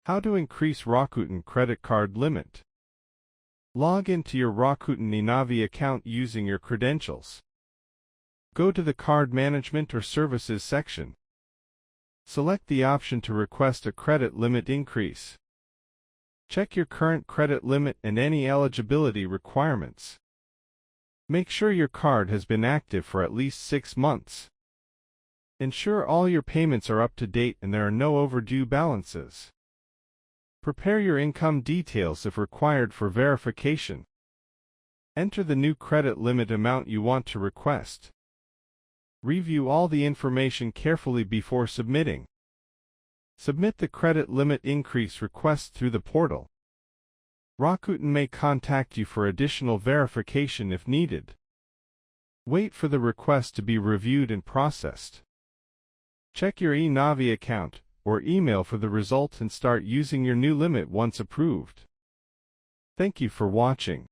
How to increase Rakuten credit card limit. Log into your Rakuten Inavi account using your credentials. Go to the Card Management or Services section. Select the option to request a credit limit increase. Check your current credit limit and any eligibility requirements. Make sure your card has been active for at least 6 months. Ensure all your payments are up to date and there are no overdue balances. Prepare your income details if required for verification. Enter the new credit limit amount you want to request. Review all the information carefully before submitting. Submit the credit limit increase request through the portal. Rakuten may contact you for additional verification if needed. Wait for the request to be reviewed and processed. Check your eNavi account or email for the result and start using your new limit once approved. Thank you for watching.